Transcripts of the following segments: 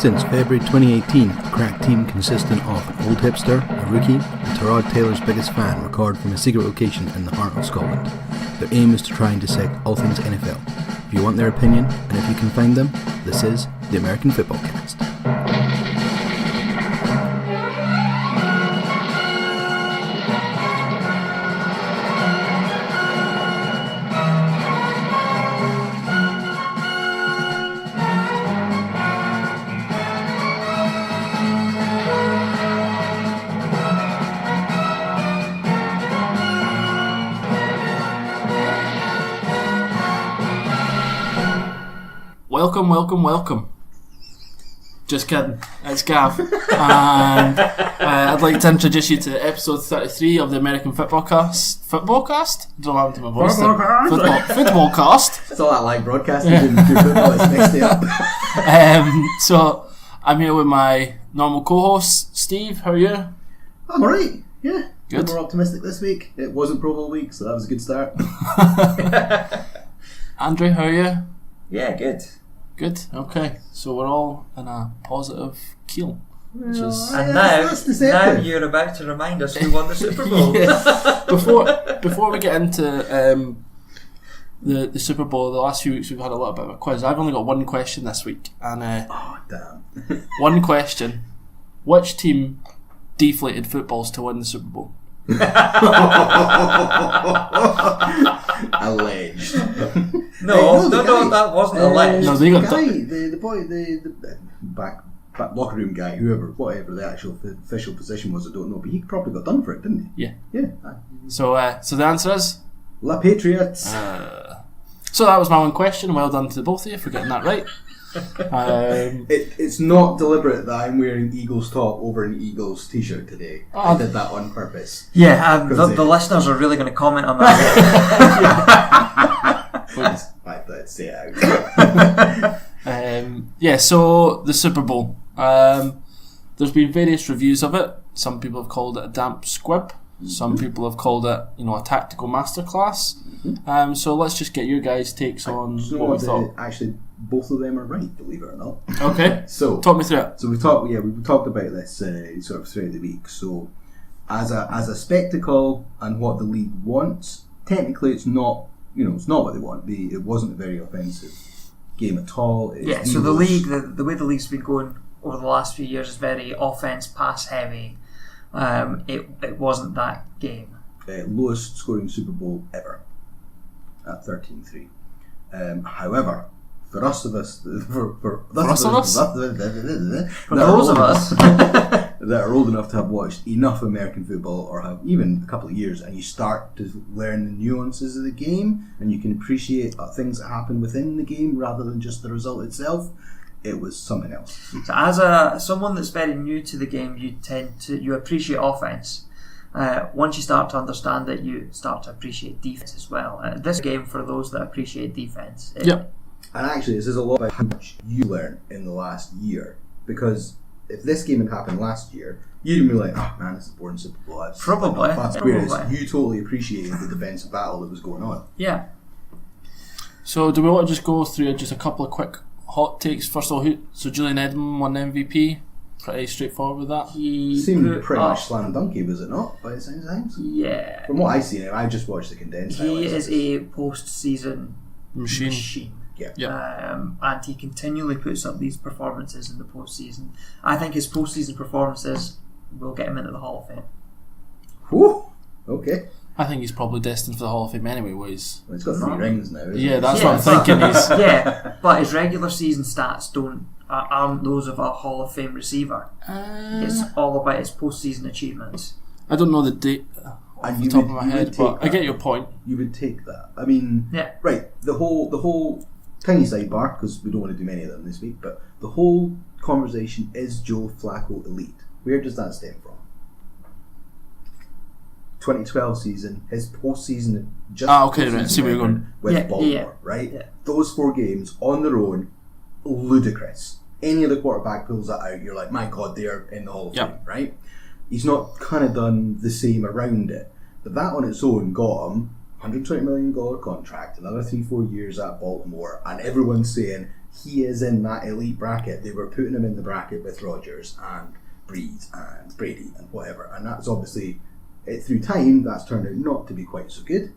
Since February 2018, the crack team consisting of an old hipster, a rookie, and Tyrod Taylor's biggest fan record from a secret location in the heart of Scotland. Their aim is to try and dissect all things NFL. If you want their opinion, and if you can find them, this is the American Fitbaw Cast. Welcome. Just kidding, it's Gav. And I'd like to introduce you to episode 33 of the American Fitbaw Cast. Football Cast? I don't know what happened to my voice. Football Cast. It's all that like broadcasting in football, it's mixed it up. So, I'm here with my normal co-host, Steve. How are you? I'm alright, yeah. Good. More optimistic this week. It wasn't Pro Bowl week, so that was a good start. Andrew, how are you? Yeah, good. Good, okay. So we're all in a positive keel. Which is... And now you're about to remind us who won the Super Bowl. Before we get into the Super Bowl, the last few weeks we've had a little bit of a quiz. I've only got one question this week. And oh, damn. One question. Which team deflated footballs to win the Super Bowl? Alleged. No, that wasn't alleged. No, they got the back locker room guy, whatever the actual official position was, I don't know, but he probably got done for it, didn't he? Yeah. So the answer is La Patriots. So that was my one question. Well done to the both of you for getting that right. It's not deliberate that I'm wearing Eagles top over an Eagles t-shirt today. I did that on purpose. Yeah, the listeners are really going to comment on that. Please, let's say it out. So the Super Bowl. There's been various reviews of it. Some people have called it a damp squib. Some people have called it, a tactical masterclass. Mm-hmm. So let's just get your guys' takes on what we thought. Actually, both of them are right, believe it or not. Okay. So talk me through it. So we've talked about this sort of throughout the week. So as a spectacle and what the league wants, technically it's not what they want. It wasn't a very offensive game at all. So the league, the way the league's been going over the last few years is very offense pass heavy. It wasn't that game. Lowest scoring Super Bowl ever at 13-3. However, for those of us that are old enough to have watched enough American football or have even a couple of years, and you start to learn the nuances of the game and you can appreciate things that happen within the game rather than just the result itself, it was something else. So as someone that's very new to the game, you appreciate offense. Once you start to understand it, you start to appreciate defense as well. This game for those that appreciate defense. And actually, this is a lot about how much you learn in the last year. Because if this game had happened last year, you'd be like, oh man, this is a boring Super Bowl. Probably. Whereas you totally appreciated the defensive battle that was going on. Yeah. So do we want to just go through just a couple of quick hot takes? First of all, so Julian Edelman won MVP. Pretty straightforward with that. He seemed pretty much slam dunky, was it not? By the sounds of things. Yeah. From what I've seen, I just watched the condensed highlights. He is a post-season machine. Yeah. And he continually puts up these performances in the post-season. I think his post-season performances will get him into the Hall of Fame. Whew. Okay. I think he's probably destined for the Hall of Fame anyway. He's got 3 rings now. That's what I'm thinking. But his regular season stats aren't those of a Hall of Fame receiver. It's all about his post-season achievements. I don't know the date off the top of my head, but I get your point. You would take that. I mean, right. The whole tiny sidebar, because we don't want to do many of them this week, but the whole conversation is Joe Flacco elite. Where does that stem from? 2012 season, his postseason just see where you're going with Baltimore, right? Yeah. Those 4 games on their own, ludicrous. Any other quarterback pulls that out, you're like, my God, they're in the Hall of Fame, right? He's not kind of done the same around it, but that on its own got him $120 million contract, another 3-4 years at Baltimore, and everyone's saying he is in that elite bracket. They were putting him in the bracket with Rodgers and Breeze and Brady and whatever, and that's obviously, through time, that's turned out not to be quite so good.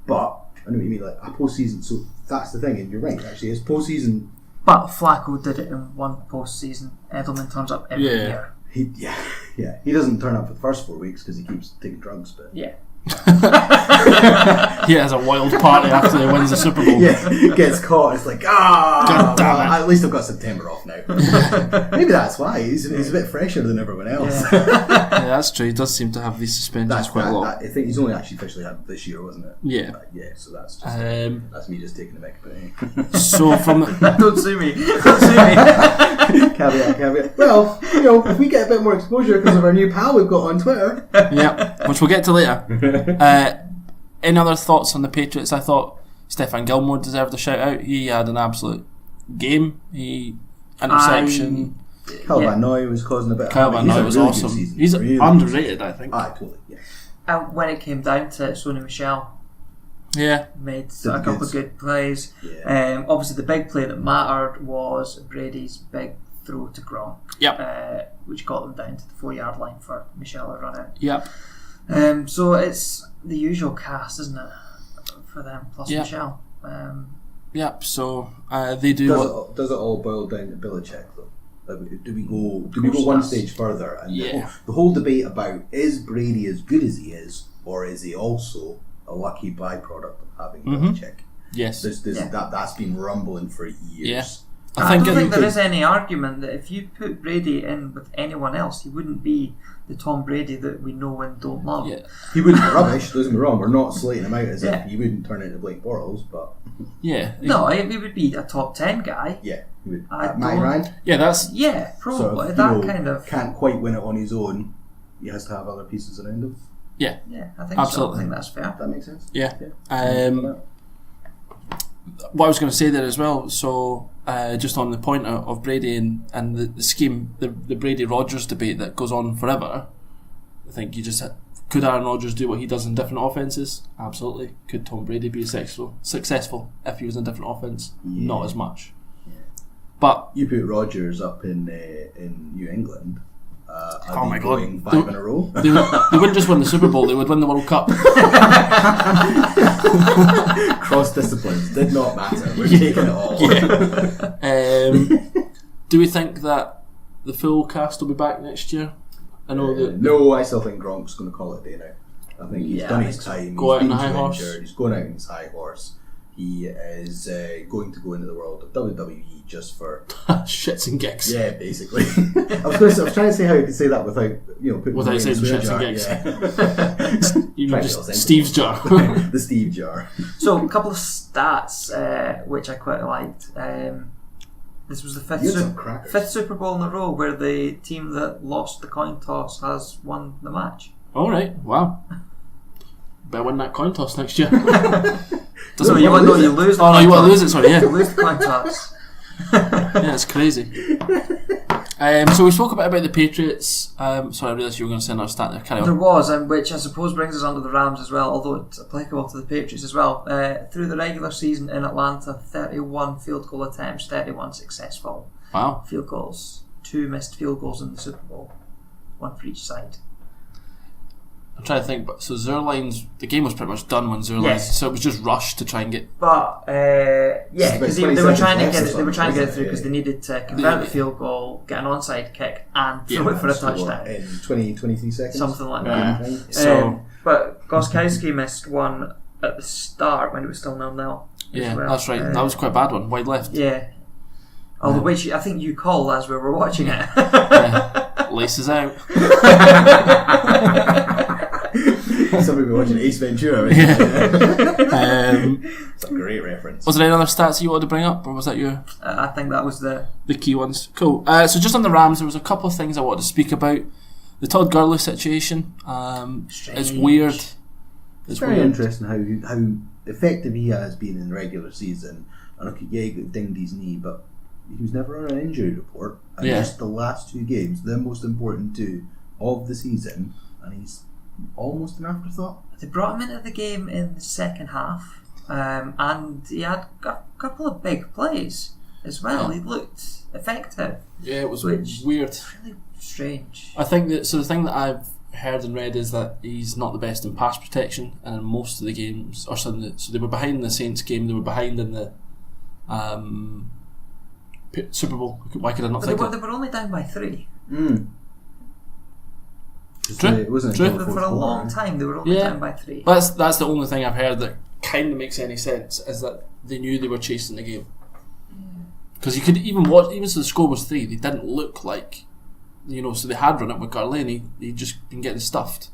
But I know what you mean, like a postseason. So that's the thing, and you're right. Actually, his postseason. But Flacco did it in one postseason. Edelman turns up every year. He doesn't turn up for the first 4 weeks because he keeps taking drugs. But yeah. He has a wild party after he wins the Super Bowl. Yeah, he gets caught. It's like, God damn it. it. At least I've got September off now. Maybe that's why he's a bit fresher than everyone else. Yeah, that's true. He does seem to have these suspensions quite a lot. I think he's only actually officially had this year, wasn't it? Yeah. So that's just that's me just taking the mick. But so from the don't sue me. Don't sue me. caveat. Well, if we get a bit more exposure because of our new pal we've got on Twitter. Yeah, which we'll get to later. Any other thoughts on the Patriots? I thought Stefan Gilmore deserved a shout out. He had an absolute game. Interception. Kyle Van Noy was causing a bit. Kyle Van Noy was really awesome. He's really underrated, I think. Totally. Yeah. When it came down to it, Sony Michel made a couple of good plays. Yeah. Obviously, the big play that mattered was Brady's big throw to Gronk. Yep. Which got them down to the 4-yard line for Michel to run out. Yep. So it's the usual cast, isn't it, for them plus Michel? Yep. So they do. Does it all boil down to Belichick though? Do we go one stage further? And the whole debate about is Brady as good as he is, or is he also a lucky byproduct of having Belichick? Yes. That's been rumbling for years. Yeah. I don't think there is any argument that if you put Brady in with anyone else, he wouldn't be the Tom Brady that we know and don't love. Yeah. He wouldn't be rubbish, don't get me wrong. We're not slating him out as if he wouldn't turn into Blake Bortles, but no, he would be a top 10 guy. Yeah, he would. Matt Ryan. Yeah, that's probably sort of, kind of can't quite win it on his own. He has to have other pieces around him. Yeah, I think absolutely. So. I think that's fair. That makes sense. Yeah. What I was going to say there as well. So just on the point of Brady and the scheme, the Brady Rodgers debate that goes on forever. I think you just could Aaron Rodgers do what he does in different offenses? Absolutely. Could Tom Brady be successful if he was in a different offense? Yeah. Not as much. Yeah. But you put Rodgers up in New England. Oh my God! 5 in a row. They wouldn't just win the Super Bowl; they would win the World Cup. Cross disciplines did not matter. We're taking it all. Yeah. Do we think that the full cast will be back next year? I know that. No, I still think Gronk's going to call it a day now. I think he's done his time. Go out he's on a high horse. Injured. He's going out on his high horse. He is going to go into the world of WWE just for shits and gigs. Yeah, basically. I was trying to say how you could say that without without saying shits and gigs. Yeah. Even just Steve's jar. The Steve jar. So a couple of stats which I quite liked. This was the fifth Super Bowl in a row where the team that lost the coin toss has won the match. All right, wow. Better win that coin toss next year. You lose. Oh no, you want to lose it. Sorry, yeah. You lose the coin toss. Yeah, it's crazy. So we spoke about the Patriots. Sorry, I realised you were going to say another stat there. Carry on. There was, which I suppose brings us under the Rams as well, although it's applicable to the Patriots as well. Through the regular season in Atlanta, 31 field goal attempts, 31 successful. Wow. Field goals. 2 missed field goals in the Super Bowl. 1 for each side. I'm trying to think, but so Zerline's, the game was pretty much done when Zerline, so it was just rushed to try and get. But because they were trying to get it through because they needed to convert the field goal, get an onside kick, and throw it for a touchdown in 23 seconds, something like that. But Gostkowski missed one at the start when it was still 0-0. Yeah, that's right. That was quite a bad one. Wide left. Yeah. Although which I think you called as we were watching it. Laces out. Somebody be watching Ace Ventura. It's a great reference. Was there any other stats you wanted to bring up, or was that your? I think that was the key ones. Cool. So just on the Rams, there was a couple of things I wanted to speak about. The Todd Gurley situation. It's weird. It's very interesting how effective he has been in the regular season. And okay, he got dinged his knee, but he was never on an injury report. And just the last 2 games, the most important 2 of the season, and he's almost an afterthought. They brought him into the game in the second half, and he had a couple of big plays as well. Yeah. He looked effective. Yeah, it was Which- weird. Really strange. I think that the thing that I've heard and read is that he's not the best in pass protection, and in most of the games, so they were behind in the Saints game. They were behind in the Super Bowl. Why could I not But think they of were only down by 3. True. It wasn't True. until the But for fourth a long quarter. time, they were only Yeah. down by 3. That's the only thing I've heard that kind of makes any sense, is that they knew they were chasing the game. Because you could even watch, even so the score was 3, they didn't look like, so they had run it with Garley and he'd just been getting stuffed.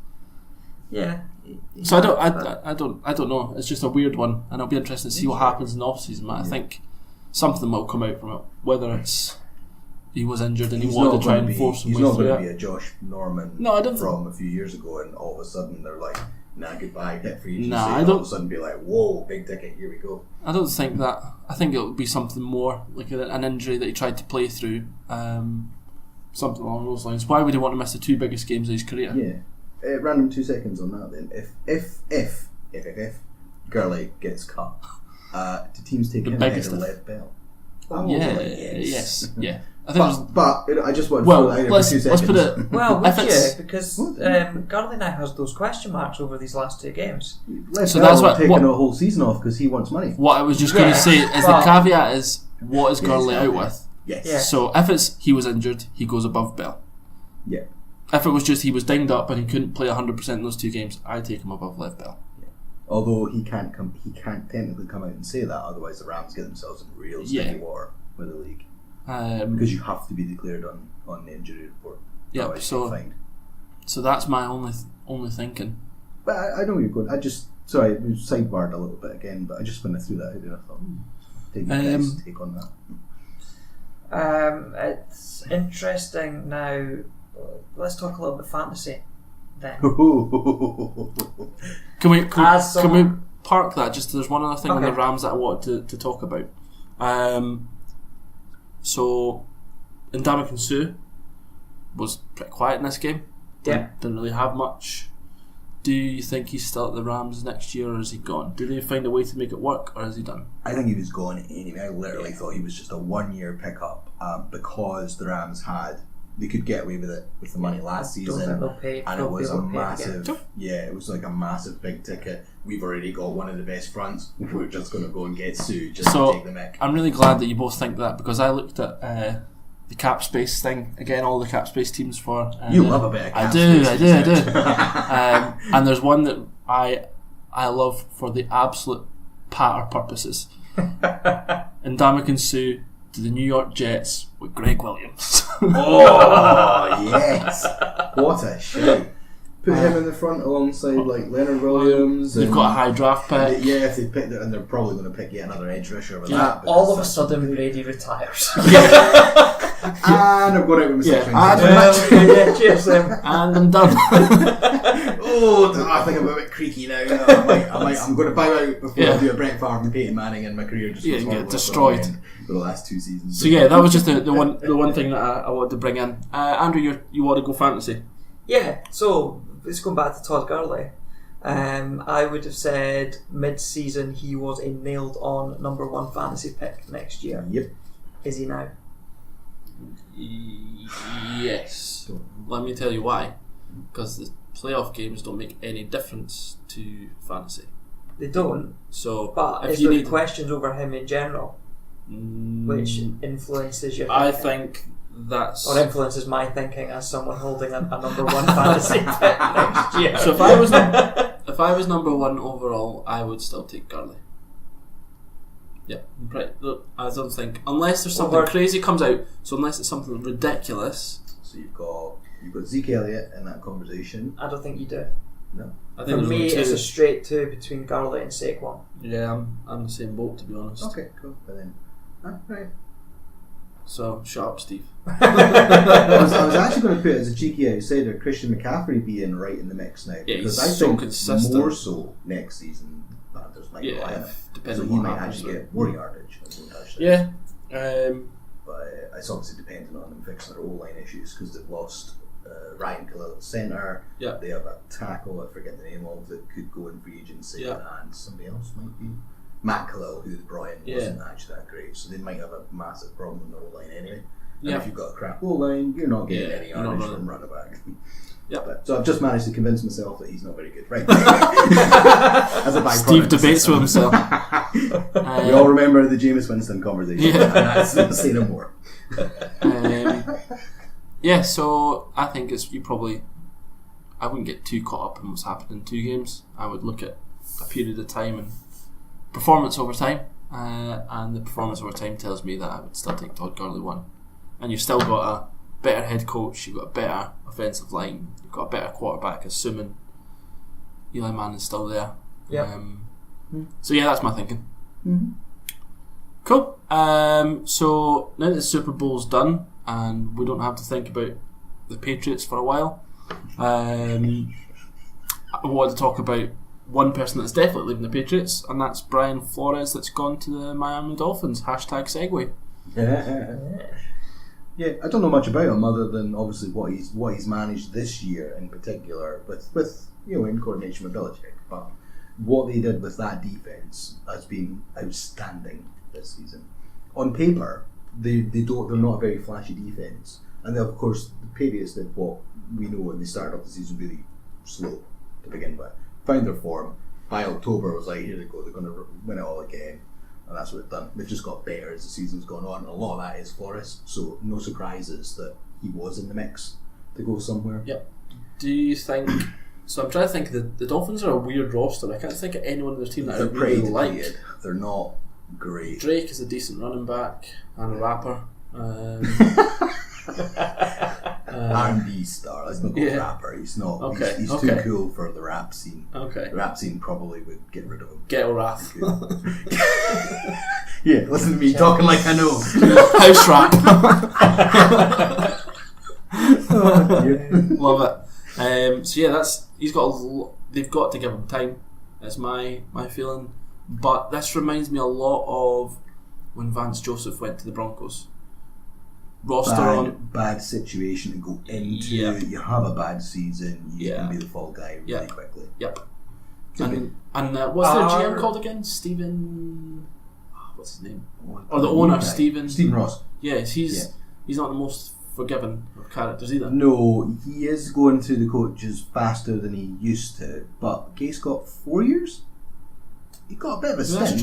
Yeah. So I don't know. It's just a weird one, and it'll be interesting to see what happens in the off season. I think something will come out from it, whether it's he was injured and he wanted to try and force him. He's not going to be a Josh Norman I don't from a few years ago, and all of a sudden they're like, "Nah, goodbye, hit free agency." Nah, I and don't- all of a sudden be like, "Whoa, big ticket, here we go." I don't think that. I think it would be something more like an injury that he tried to play through, something along those lines. Why would he want to miss the 2 biggest games of his career? Yeah. Random 2 seconds on that then. If Gurley gets cut, do teams take The him ahead biggest of if. Lev Bell? Yes, yeah. I think it was, But I just want to well, throw that in let's for 2 seconds. put it. Well, If would it's- you? Because Garley now has those question marks over these last 2 games. Lev So Bell that's what- taking what- a whole season off because he wants money. What I was just going Yeah. to say is Well- the caveat is what is Gurley Yes, out okay. with. Yes. Yeah. So if it's he was injured, he goes above Bell. Yeah. If it was just he was dinged up and he couldn't play 100% in those 2 games, I'd take him above Lev Bell. Although he can't technically come out and say that, otherwise the Rams get themselves in real sticky water with the league. Because you have to be declared on the injury report. Yep, Otherwise so- you're fined. So that's my only thinking. But I know where you're going. Sorry, we sidebarred a little bit again, but I just when I threw that out there, I thought, take your best take on that. It's interesting now. Let's talk a little bit fantasy then. Can we park that? Just there's one other thing on the Okay. Rams that I wanted to talk about. So, Ndamukong Suh was pretty quiet in this game. Yeah. Didn't really have much. Do you think he's still at the Rams next year, or is he gone? Do they find a way to make it work, or is he done? I think he was gone anyway. I literally thought he was just a 1-year pickup because the Rams they could get away with it with the money last I don't think season. they'll pay. And they'll it was be a able to pay it again. massive, it was like a massive big ticket. We've already got one of the best fronts. We're just going to go and get Sue just So, to take the mick. I'm really glad that you both think that, because I looked at the cap space thing again, all the cap space teams for. You love a bit of cap I do. space. And there's one that I love for the absolute patter purposes. Ndamukong Suh to the New York Jets with Greg Williams. Oh, yes. What a shout. Put him in the front alongside like Leonard Williams. They've got a high draft pick. Yeah, if they pick it, and they're probably going to pick yet another edge rusher with Yeah. that. but All of a that's- sudden, Brady retires. And I'm going out with my Yeah. second. Yeah, cheers, them. And I'm done. Oh, I think I'm a bit creaky now. I'm going to bow out before I do a Brett Favre and Peyton Manning, and my career just goes and get horribly destroyed. off for the last 2 seasons. So yeah, that was just the one thing that I wanted to bring in. Andrew, you want to go fantasy? Yeah, so let's go back to Todd Gurley. I would have said mid-season he was a nailed-on number 1 fantasy pick next year. Yep. Is he now? Yes. Let me tell you why. Because the playoff games don't make any difference to fantasy. They don't, So but if is you there need, questions over him in general which influences your I thinking? think that's. Or influences my thinking as someone holding a number 1 fantasy pick next year. So if I was number 1 overall, I would still take Gurley. Yeah, right. Look, I don't think, unless there's something crazy comes out. So unless it's something ridiculous, So you've got Zeke Elliott in that conversation. I don't think you do. No. I For think there's me, only 2. it's a straight 2 between Gurley and Saquon. Yeah, I'm the same boat, to be honest. Okay, cool. But then, right. So shut up, Steve. I was actually going to put it as a cheeky outsider, Christian McCaffrey being right in the mix now. Yeah, because he's I so think consistent. more so next season, Panthers might rely on it. Depending So on he what might happens. actually get more yardage than more touchdowns. Yeah. But it's obviously dependent on them fixing their O-line issues because they've lost Ryan Khalil at centre. Yeah. They have a tackle, I forget the name of, that could go in free agency, and somebody else might be. Matt Khalil, who they brought in, wasn't actually that great, so they might have a massive problem with the O-line anyway. And if you've got a crap O-line, you're not getting any yardage from running back. So I've just managed to convince myself that he's not very good. Right. As a byproduct. Steve debates with himself. We all remember the Jameis Winston conversation. And say no more. So I think I wouldn't get too caught up in what's happened in 2 games. I would look at a period of time and performance over time. And the performance over time tells me that I would still take Todd Gurley 1. And you've still got a better head coach, you've got a better offensive line, you've got a better quarterback, assuming Eli Manning's still there. So that's my thinking. Cool. So now that the Super Bowl's done and we don't have to think about the Patriots for a while, I wanted to talk about one person that's definitely leaving the Patriots, and that's Brian Flores, that's gone to the Miami Dolphins. #segue. Yeah, I don't know much about him other than obviously what he's managed this year in particular with in coordination with Belichick. But what they did with that defense has been outstanding this season. On paper, they're not a very flashy defense, and then of course the Patriots did what we know when they started off the season really slow to begin with. Found their form. By October, it was like, here they go, they're going to win it all again. And that's what they've done. They've just got better as the season's gone on. And a lot of that is Flores, so no surprises that he was in the mix to go somewhere. Yep. Do you think... So I'm trying to think, the Dolphins are a weird roster. I can't think of anyone in their team that I really like. They're not great. Drake is a decent running back and a rapper. R&B star. Let's not go rapper. He's not. Okay. He's too cool for the rap scene. Okay. The rap scene probably would get rid of him. Ghetto Wrath. Yeah, listen to me talking like I know. House rap. Love it. They've got to give him time. That's my feeling. But this reminds me a lot of when Vance Joseph went to the Broncos. Bad situation to go into. You have a bad season, you can be the fall guy really quickly. And what's their GM called again? Stephen, what's his name? Or the owner, Stephen Ross. Yes, he's not the most forgiving of characters either. No, he is going through the coaches faster than he used to, but Gase got 4 years. He got a bit of a stint,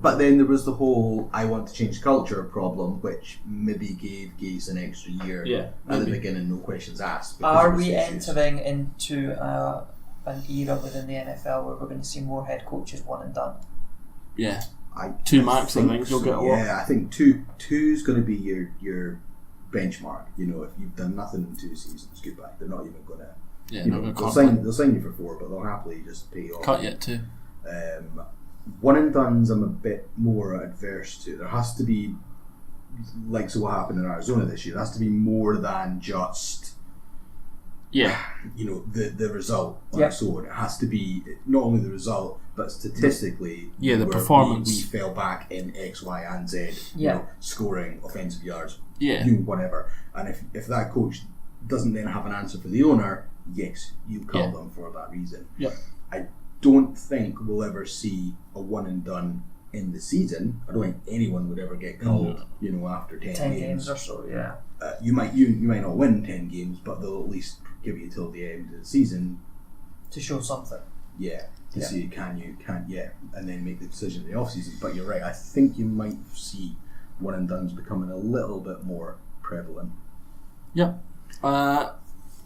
but then there was the whole I want to change culture problem, which maybe gave Gase an extra year at the beginning, no questions asked. Are we entering into an era within the NFL where we're going to see more head coaches one and done? Yeah. 2 marks, I think you'll get a lot. Yeah, I think two's going to be your benchmark. If you've done nothing in 2 seasons, goodbye. They're not even going to. Yeah, they'll sign you for 4, but they'll happily just pay you off. Cut you at 2. One and dones I'm a bit more adverse to. There has to be, like what happened in Arizona this year, there has to be more than just the result on its own. It has to be not only the result, but statistically the performance. We fell back in X, Y and Z, scoring offensive yards, whatever. And if that coach doesn't then have an answer for the owner, yes, you call them for that reason. I don't think we'll ever see a one and done in the season. I don't think anyone would ever get called, after 10 games or so. You might not win 10 games, but they'll at least give you till the end of the season to show something. To see can you, and then make the decision in the off season. But you're right. I think you might see one and dones becoming a little bit more prevalent.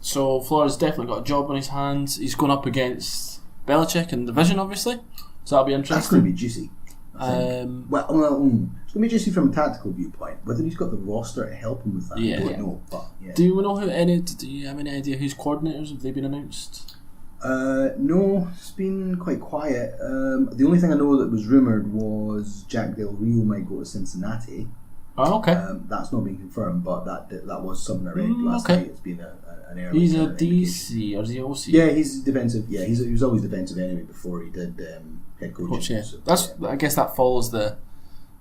So Flores definitely got a job on his hands. He's going up against Belichick in the division, obviously. So that'll be interesting. That's going to be juicy. It's going to be juicy from a tactical viewpoint. Whether he's got the roster to help him with that, I don't know. But, do you have any idea whose coordinators have they been announced? No, it's been quite quiet. The only thing I know that was rumoured was Jack Del Rio might go to Cincinnati. Oh, okay. That's not been confirmed, but that was something I read last night. It's been an early. He's a DC or is he OC? Yeah, he's defensive. Yeah, he was always defensive anyway before he did head coaching. So, I guess that follows the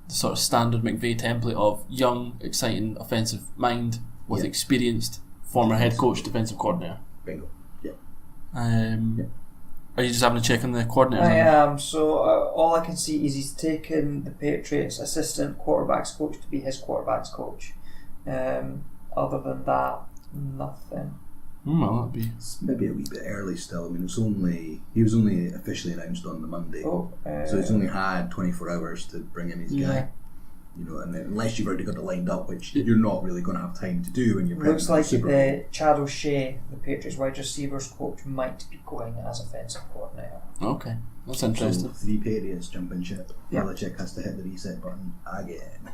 sort of standard McVay template of young, exciting offensive mind with experienced former head coach, defensive coordinator. Bingo. Yeah. Are you just having a check on the coordinators? I am. So all I can see is he's taken the Patriots' assistant quarterbacks coach to be his quarterbacks coach. Other than that, nothing. Well, that'd be... It's maybe a wee bit early still. I mean, he was only officially announced on the Monday, so he's only had 24 hours to bring in his guy. You know, and then, unless you've already got it lined up, which you're not really going to have time to do when you're looks like Super Bowl. Chad O'Shea, the Patriots wide receivers coach, might be going as offensive coordinator. Okay, that's interesting. So 3 Patriots jumping ship. Yeah. Belichick has to hit the reset button again.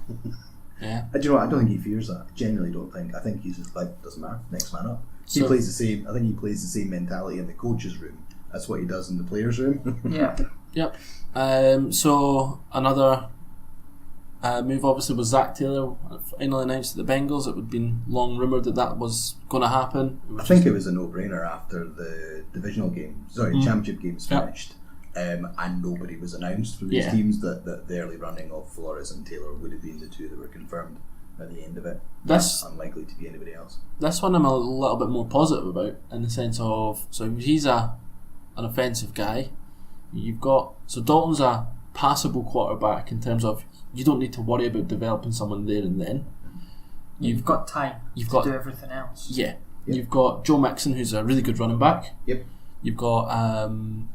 Yeah. Do you know what? I don't think he fears that. I genuinely don't think. I think he's just like, doesn't matter, next man up. He plays the same. I think he plays the same mentality in the coach's room. That's what he does in the players' room. Yeah. Yep. So another move obviously was Zach Taylor finally announced at the Bengals. It had been long rumoured that was going to happen. I think it was a no-brainer after the divisional game, championship games finished, and nobody was announced for these teams that the early running of Flores and Taylor would have been the two that were confirmed at the end of it. That's unlikely to be anybody else. This one I'm a little bit more positive about, in the sense of, so he's an offensive guy. Dalton's a passable quarterback in terms of you don't need to worry about developing someone there and then. You've got time to do everything else. Yeah. You've got Joe Mixon, who's a really good running back. Yep. You've got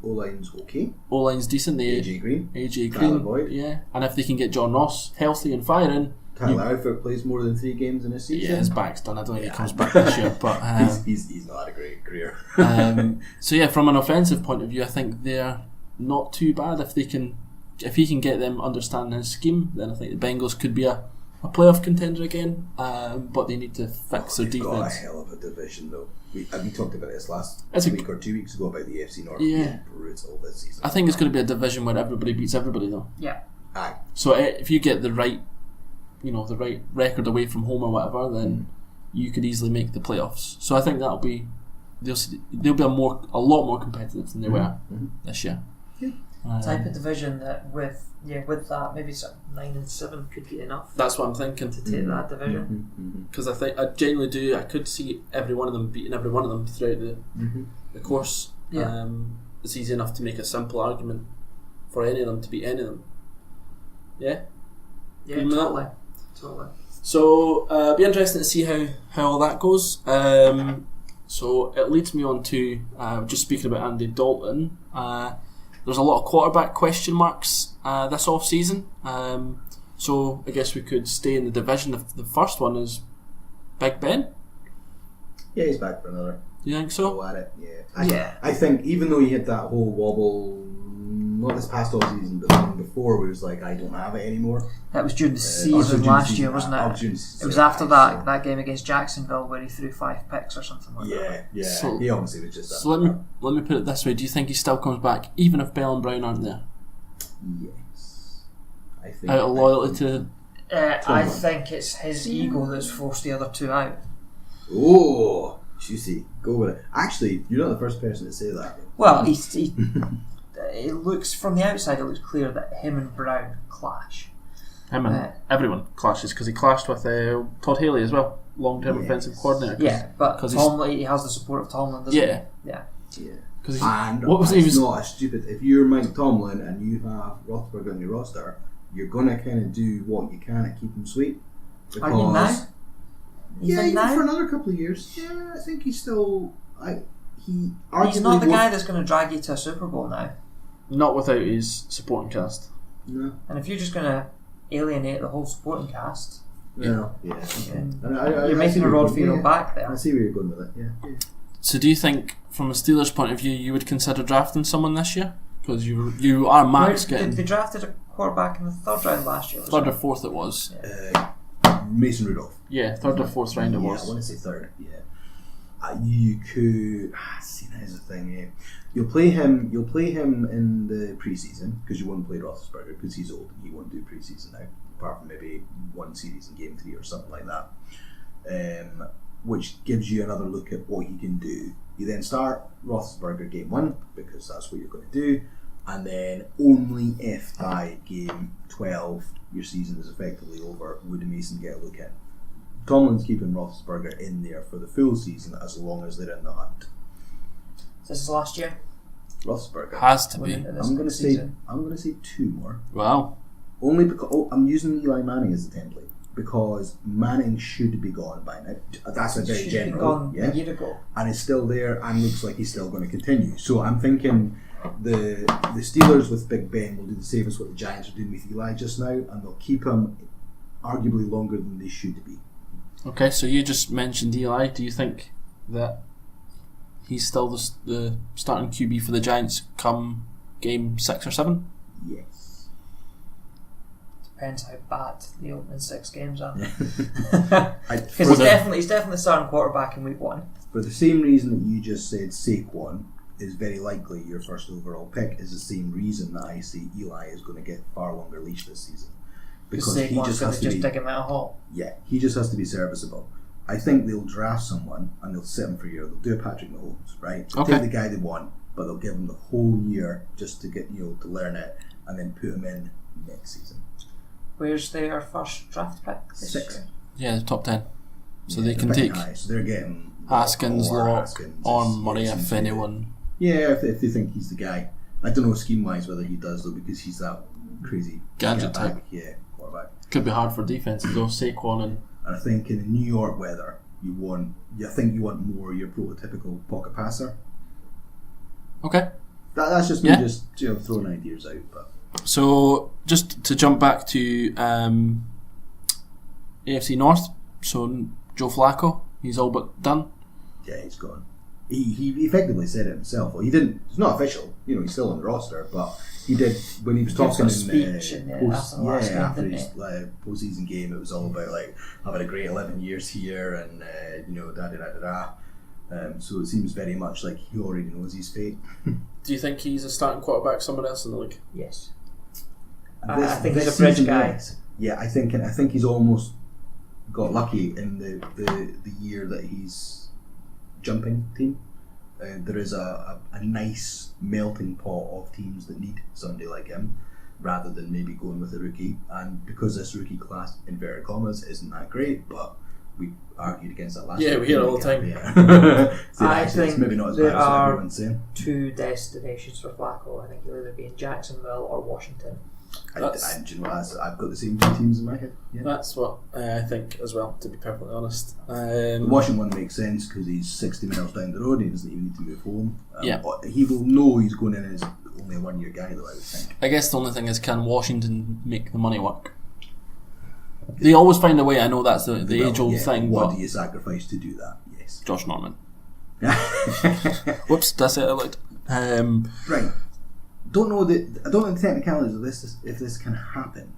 O-line's okay. O-line's decent. AJ Green. Boyd. Yeah. And if they can get John Ross healthy and firing, Tyler Eifert plays more than 3 games in a season. Yeah, his back's done. I don't think he comes back this year, but he's not had a great career. So yeah, from an offensive point of view, I think they're not too bad. If he can get them understanding his scheme, then I think the Bengals could be a playoff contender again. But they need to fix their defense. Got a hell of a division though. We talked about this last week or 2 weeks ago about the AFC North being brutal this season. I think it's going to be a division where everybody beats everybody though. Yeah. Aye. So if you get the right record away from home or whatever, then you could easily make the playoffs. So I think they'll be a lot more competitive than they were this year. Yeah. Type of division that with that maybe 9-7 could be enough. That's what I'm thinking, to take that division. Because I genuinely do. I could see every one of them beating every one of them throughout the course. Yeah. It's easy enough to make a simple argument for any of them to beat any of them. Yeah. Yeah, totally. So it'll be interesting to see how all that goes. So it leads me on to just speaking about Andy Dalton. There's a lot of quarterback question marks this off season. So I guess we could stay in the division. The first one is Big Ben. Yeah, he's back for another. Do you think so? Go at it. Yeah. I think even though he had that whole wobble, not this past off season, but the one before, where it was like, I don't have it anymore. That was during the season last year, wasn't it? It was after that game against Jacksonville where he threw 5 picks or something like that. Yeah. So, he obviously was just that. So let me put it this way: do you think he still comes back even if Bell and Brown aren't there? Yes. I think out of loyalty to. I think it's his ego that's forced the other 2 out. Oh, juicy. Go with it. Actually, you're not the first person to say that. Well, it looks from the outside. It looks clear that him and Brown clash. Him and everyone clashes because he clashed with Todd Haley as well, long-term offensive coordinator. Yeah, but Tomlin, he has the support of Tomlin, doesn't he? Yeah. And it's not as stupid. If you're Mike Tomlin and you have Roethlisberger on your roster, you're gonna kind of do what you can to keep him sweet. Are you now? Even for another couple of years. Yeah, I think he's still. He's not the guy that's going to drag you to a Super Bowl now. Not without his supporting cast. No. And if you're just going to alienate the whole supporting cast, you're making a rod for your own back there. I see where you're going with it. Yeah. So do you think, from a Steelers point of view, you would consider drafting someone this year? Because you are max getting. They drafted a quarterback in the 3rd round last year. 3rd or 4th it was. Mason Rudolph. Yeah, 3rd or 4th round it was. I want to say 3rd. Yeah. You could see that as a thing. Yeah. You'll play him in the preseason because you won't play Roethlisberger because he's old and he won't do preseason now, apart from maybe one series in game 3 or something like that. Which gives you another look at what he can do. You then start Roethlisberger game 1 because that's what you're going to do, and then only if by game 12 your season is effectively over would Mason get a look in. Tomlin's keeping Roethlisberger in there for the full season as long as they're in the hunt. This is last year. Roethlisberger Has to be. I'm going to say 2 more. Wow. Only because I'm using Eli Manning as the template because Manning should be gone by now. That's a very general. A year ago, and is still there and looks like he's still going to continue. So I'm thinking the Steelers with Big Ben will do the same as what the Giants are doing with Eli just now, and they'll keep him arguably longer than they should be. Okay, so you just mentioned Eli. Do you think that he's still the starting QB for the Giants come game 6 or 7? Yes. depends how bad the opening 6 games are. Because he's definitely starting quarterback in week 1. For the same reason that you just said Saquon is very likely your first overall pick, is the same reason that I see Eli is going to get far longer leash this season. Because he just has to dig him out a hole. Yeah, he just has to be serviceable. I think they'll draft someone and they'll sit him for a year. They'll do a Patrick Mahomes, right? They'll take the guy they want, but they'll give him the whole year just to get to learn it, and then put him in next season. Where's their first draft pick this 6. year? Yeah, the top 10. So yeah, they can take high, so they're getting Haskins, Locke, on Murray if anyone. Yeah, if they think he's the guy. I don't know scheme wise whether he does though, because he's that crazy gadget type. Yeah, quarterback. Could be hard for defenses though. Saquon and I think in the New York weather, you want more your prototypical pocket passer. Okay. That's just me just throwing ideas out. But so just to jump back to AFC North, so Joe Flacco, he's all but done. Yeah, he's gone. He effectively said it himself. Well, he didn't. It's not official. He's still on the roster, but he did when he was talking after his postseason game. It was all about having a great 11 years here and da da da da da. So it seems very much like he already knows his fate. Do you think he's a starting quarterback somewhere else in the league? Yes. I think he's a bridge guy. Yes. Yeah, I think he's almost got lucky in the year that he's jumping team. There is a nice melting pot of teams that need somebody like him rather than maybe going with a rookie, and because this rookie class, inverted commas, isn't that great, but we argued against that last year. Yeah, we hear it all the time. Yeah. I think it's maybe not as there bad as are everyone's saying. 2 destinations for Flacco. I think he'll either be in Jacksonville or Washington. I've got the same 2 teams in my head. Yeah. That's what I think as well, to be perfectly honest. The Washington one makes sense because he's 60 miles down the road. He doesn't even need to move home. He will know he's going in as only a 1-year guy, though, I would think. I guess the only thing is, can Washington make the money work? They always find a way. I know that's the age-old thing. What do you sacrifice to do that? Yes. Josh Norman. Whoops, that's it. I looked. Right. I don't know the technicalities of this, if this can happen.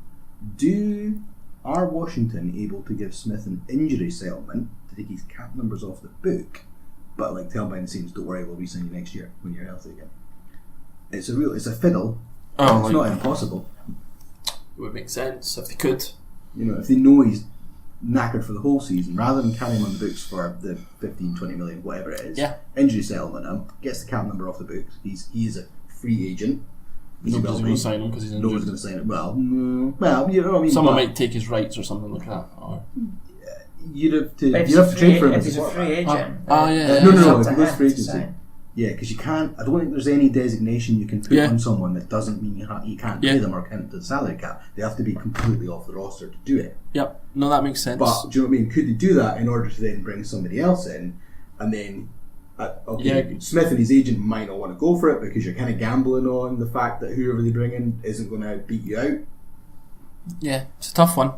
Are Washington able to give Smith an injury settlement to take his cap numbers off the book, but tell him behind the scenes, don't worry, we'll re-sign you next year when you're healthy again? It's a fiddle. It's not impossible. It would make sense if they could. If they know he's knackered for the whole season, rather than carry him on the books for the 15, 20 million, whatever it is. Yeah. Injury settlement him, gets the cap number off the books. He is a free agent. Nobody's going to sign him because he's injured. Nobody's going to sign him. Well, you know what I mean. Someone might take his rights or something like that. Or you'd have to trade for him. If he's a free agent. No. If he goes free agency. Yeah, because you can't. I don't think there's any designation you can put on someone that doesn't mean you can't pay them or count the salary cap. They have to be completely off the roster to do it. Yep. No, that makes sense. But do you know what I mean? Could they do that in order to then bring somebody else in, and then? Smith and his agent might not want to go for it because you're kind of gambling on the fact that whoever they bring in isn't going to beat you out. Yeah, it's a tough one.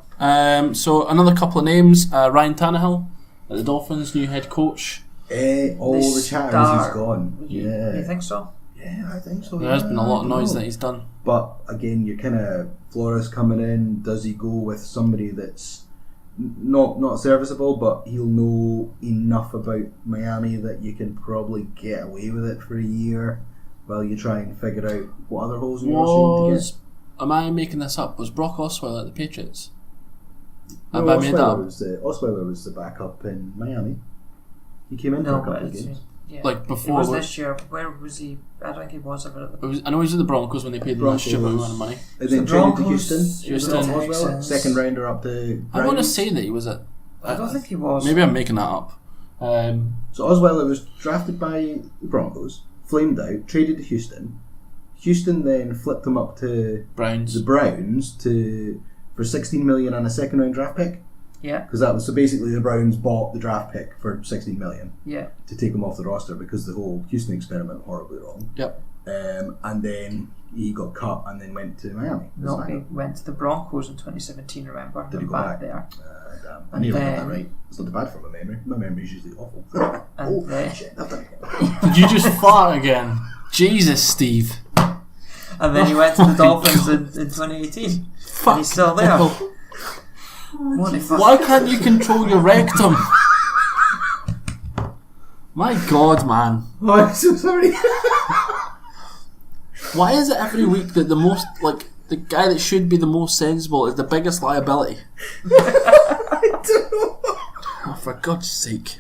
So another couple of names: Ryan Tannehill at the Dolphins, new head coach. All the chatter he's gone. You think so? Yeah, I think so. There's been a lot of noise that he's done. But again, you're kind of Flores coming in. Does he go with somebody that's not serviceable, but he'll know enough about Miami that you can probably get away with it for a year while you try and figure out what other holes in your machine to get? Am I making this up? Was Brock Osweiler at the Patriots? No, Osweiler was the backup in Miami. He came in for a couple of games. Yeah. Before it was this year. Where was he? I don't think he was ever at the. I know he was at the Broncos when they paid the shit amount of money. And then traded to Houston. Osweiler, second rounder up to. I want to say that he was at I don't think he was. Maybe I'm making that up. So Osweiler was drafted by the Broncos, flamed out, traded to Houston. Houston then flipped him up to Browns. the Browns for $16 million and a second round draft pick. Yeah. Because that was so basically the Browns bought the draft pick for $16 million. Yeah. To take him off the roster because the whole Houston experiment went horribly wrong. Yep. And then he got cut and then went to Miami. No, he went to the Broncos in 2017. Remember? Did he go back back there? Damn. I And nearly got then- that right. It's not bad for my memory. My memory's usually awful. And then- Shit, I've done it. Did you just fart again? Jesus, Steve. And then he went to the Dolphins in 2018. Fuck. And he's still there. hell. What the fuck? Why can't you control your rectum? My God, man. Oh, I'm so sorry. Why is it every week that the most, the guy that should be the most sensible is the biggest liability? I don't know. Oh, for God's sake.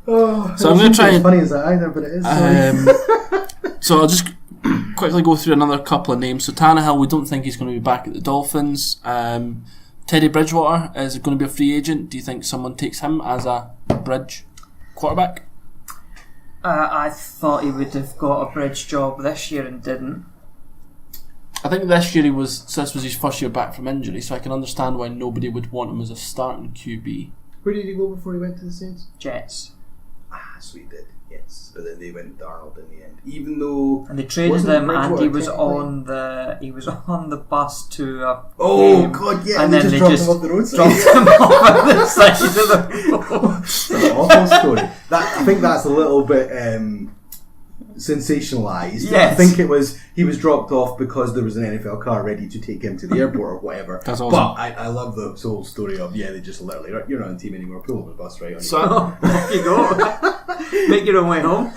Oh, So I'm going to try as and... funny as that either, but it is. Sorry. So I'll just quickly go through another couple of names. So Tannehill, we don't think he's going to be back at the Dolphins. Teddy Bridgewater is going to be a free agent. Do you think someone takes him as a bridge quarterback? I thought he would have got a bridge job this year and didn't. I think this year this was his first year back from injury, so I can understand why nobody would want him as a starting QB. Where did he go before he went to the Saints? Jets. So he did, yes. But then they went Darnold in the end. Even though... And they traded Wasn't him, and Bridgewater he was technically- on the bus to a Oh, game, God, yeah. and And then they they just dropped him off the dropped roadside. him off at the side of the road. It's an awful story. I think that's a little bit sensationalised. Yes. I think he was dropped off because there was an NFL car ready to take him to the airport or whatever. That's awesome. But I love the whole story of, they just literally, you're not on the team anymore, pull over the bus, right? On So There you go. Make your own way home.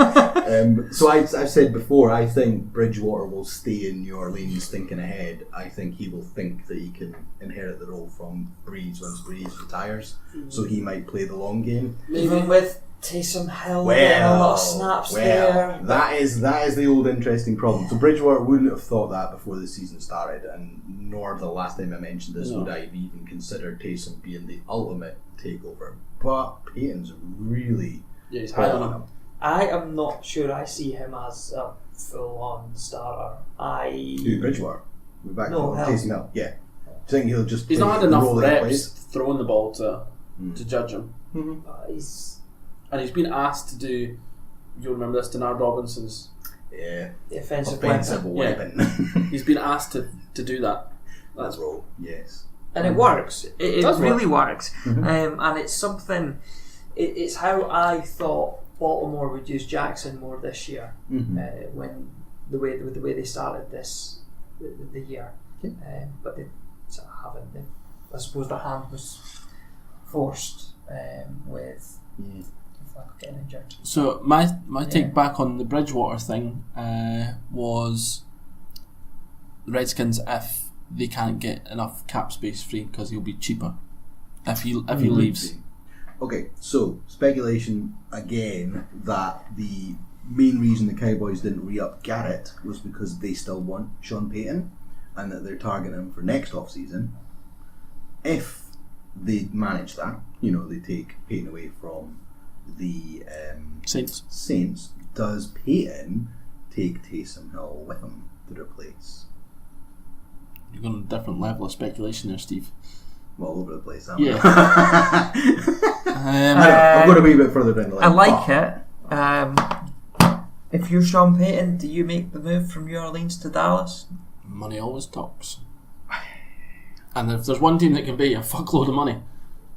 So I've said before, I think Bridgewater will stay in New Orleans thinking ahead. I think he will think that he can inherit the role from Breeze once Breeze retires. So he might play the long game. Even with Taysom Hill getting a lot of snaps there. That is the old interesting problem. So Bridgewater wouldn't have thought that before the season started, and nor the last time I mentioned this would I have even considered Taysom being the ultimate takeover. But Peyton's really he's high on him. I am not sure I see him as a full-on starter. Bridgewater. We're back No, to Hill. Taysom Hill. Yeah. Do you think he'll just He's play not had enough rolling reps plays? throwing the ball to judge him. He's And he's been asked to do, you'll remember this, Denard Robinson's. Yeah. the offensive Offensive weapon. weapon. He's been asked to do that. That's role. Yes. And it works. It does really works. Mhm. And it's something. It's how I thought Baltimore would use Jackson more this year. Mhm. When the way they started the year, but they sort of haven't. I suppose the hand was forced with getting injured. So my take back on the Bridgewater thing was the Redskins, if they can't get enough cap space free, because he'll be cheaper if he leaves. Okay, so speculation again that the main reason the Cowboys didn't re-up Garrett was because they still want Sean Payton and that they're targeting him for next off-season. If they manage that, they take Payton away from the Saints. does Payton take Taysom Hill with him to replace? You're going to a different level of speculation there, Steve. Well, all over the place, Yeah. I don't know, I've got a wee bit further down the line. I like it. If you're Sean Payton, do you make the move from New Orleans to Dallas? Money always talks. And if there's one team that can pay a fuckload of money,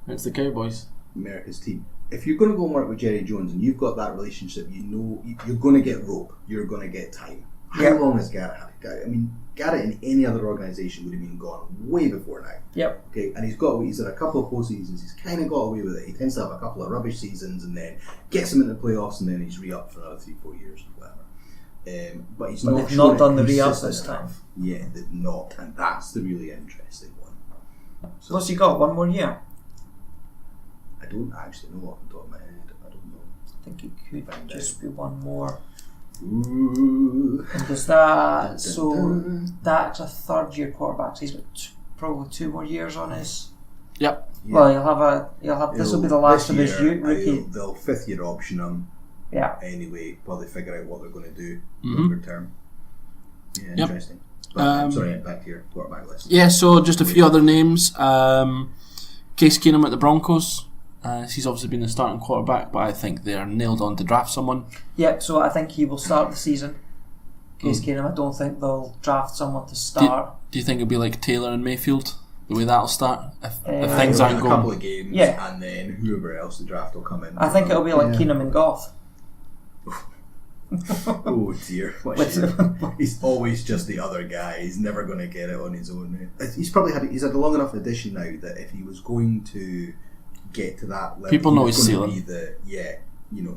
it's the Cowboys. America's team. If you're going to go and work with Jerry Jones and you've got that relationship, you're going to get rope, you're going to get time. How long has Garrett had it? I mean, Garrett in any other organisation would have been gone way before now. Yep. Okay, and he's had a couple of postseasons, he's kind of got away with it. He tends to have a couple of rubbish seasons and then gets him into the playoffs and then he's re-upped for another 3-4 years or whatever. But he's not they've not done the consistent re-ups this time. enough. Yeah, they've not, and that's the really interesting one. So What's he got? One more year? I don't actually know off the top of my head. I don't know. I think it could just be one more. Ooh. And does that that's a third year quarterback, so he's got probably 2 more years on his Yep. Yeah. Well, you'll have. This will be the last of his rookie. They'll fifth year option him. Yeah. Anyway, while they figure out what they're going to do Mhm. longer term. Yeah, Yep. interesting. But, I'm sorry, back to your quarterback list. Yeah, so just a few other names. Case Keenum at the Broncos. He's obviously been the starting quarterback, but I think they are nailed on to draft someone. Yep. So I think he will start the season. Case Keenum. I don't think they'll draft someone to start. Do you think it'll be like Taylor and Mayfield? The way that'll start? If Uh, things aren't a going... couple of games, Yeah. and then whoever else the draft will come in. I think it'll be like Yeah. Keenum and Goff. Oh dear, what a shame. He's always just the other guy. He's never going to get it on his own. He's had a long enough audition now that if he was going to get to that level, People he know was his gonna ceiling.